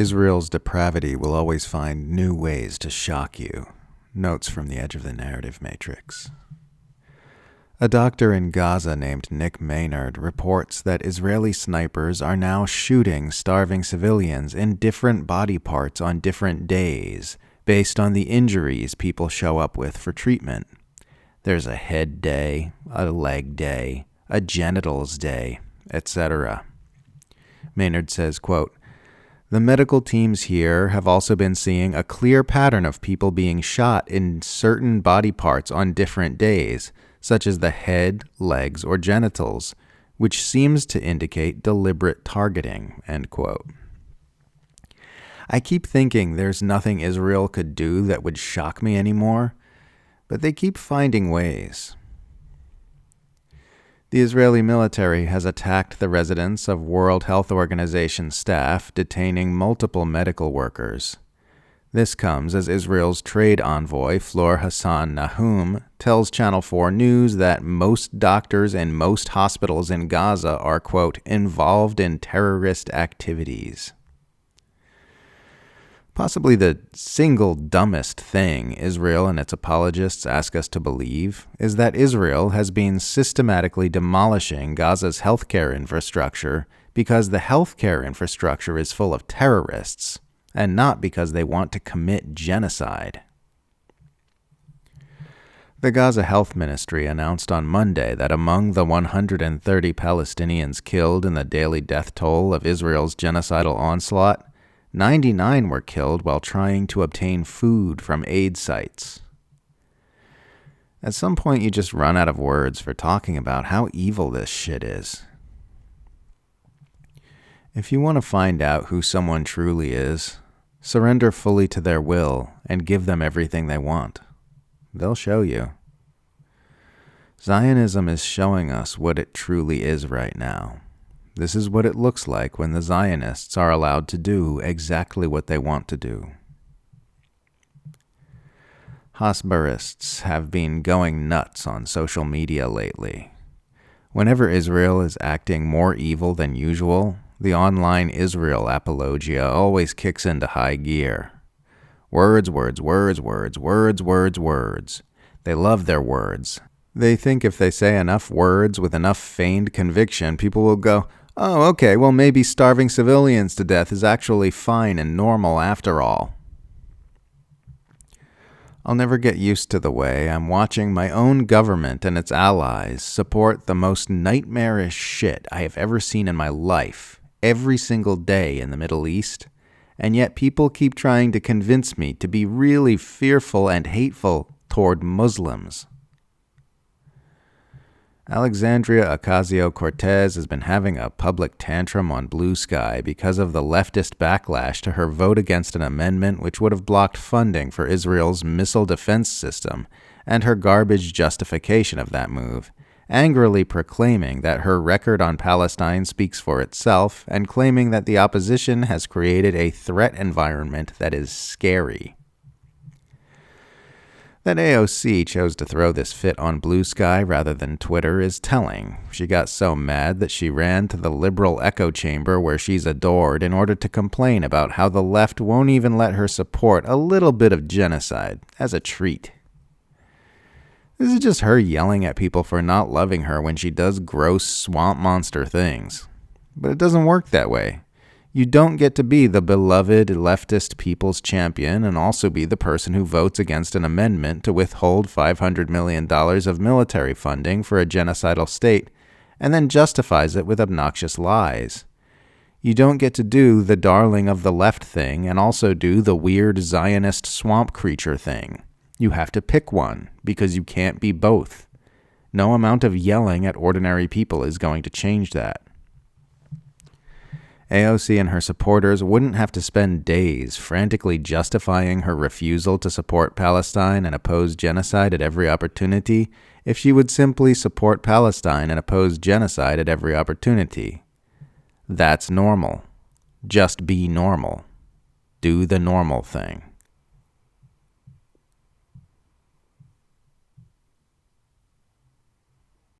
Israel's depravity will always find new ways to shock you. Notes from the edge of the narrative matrix. A doctor in Gaza named Nick Maynard reports that Israeli snipers are now shooting starving civilians in different body parts on different days, based on the injuries people show up with for treatment. There's a head day, a leg day, a genitals day, etc. Maynard says, quote, "The medical teams here have also been seeing a clear pattern of people being shot in certain body parts on different days, such as the head, legs, or genitals, which seems to indicate deliberate targeting," end quote. I keep thinking there's nothing Israel could do that would shock me anymore, but they keep finding ways. The Israeli military has attacked the residence of World Health Organization staff, detaining multiple medical workers. This comes as Israel's trade envoy, Flor Hassan Nahum, tells Channel 4 News that most doctors in most hospitals in Gaza are, quote, involved in terrorist activities. Possibly the single dumbest thing Israel and its apologists ask us to believe is that Israel has been systematically demolishing Gaza's healthcare infrastructure because the healthcare infrastructure is full of terrorists, and not because they want to commit genocide. The Gaza Health Ministry announced on Monday that among the 130 Palestinians killed in the daily death toll of Israel's genocidal onslaught, 99 were killed while trying to obtain food from aid sites. At some point, you just run out of words for talking about how evil this shit is. If you want to find out who someone truly is, surrender fully to their will and give them everything they want. They'll show you. Zionism is showing us what it truly is right now. This is what it looks like when the Zionists are allowed to do exactly what they want to do. Hasbarists have been going nuts on social media lately. Whenever Israel is acting more evil than usual, the online Israel apologia always kicks into high gear. Words, words, words, words, words, words, words. They love their words. They think if they say enough words with enough feigned conviction, people will go, "Oh, okay, well maybe starving civilians to death is actually fine and normal after all." I'll never get used to the way I'm watching my own government and its allies support the most nightmarish shit I have ever seen in my life, every single day in the Middle East, and yet people keep trying to convince me to be really fearful and hateful toward Muslims. Alexandria Ocasio-Cortez has been having a public tantrum on Blue Sky because of the leftist backlash to her vote against an amendment which would have blocked funding for Israel's missile defense system and her garbage justification of that move, angrily proclaiming that her record on Palestine speaks for itself and claiming that the opposition has created a threat environment that is scary. That AOC chose to throw this fit on Blue Sky rather than Twitter is telling. She got so mad that she ran to the liberal echo chamber where she's adored in order to complain about how the left won't even let her support a little bit of genocide as a treat. This is just her yelling at people for not loving her when she does gross swamp monster things. But it doesn't work that way. You don't get to be the beloved leftist people's champion and also be the person who votes against an amendment to withhold $500 million of military funding for a genocidal state and then justifies it with obnoxious lies. You don't get to do the darling of the left thing and also do the weird Zionist swamp creature thing. You have to pick one because you can't be both. No amount of yelling at ordinary people is going to change that. AOC and her supporters wouldn't have to spend days frantically justifying her refusal to support Palestine and oppose genocide at every opportunity if she would simply support Palestine and oppose genocide at every opportunity. That's normal. Just be normal. Do the normal thing.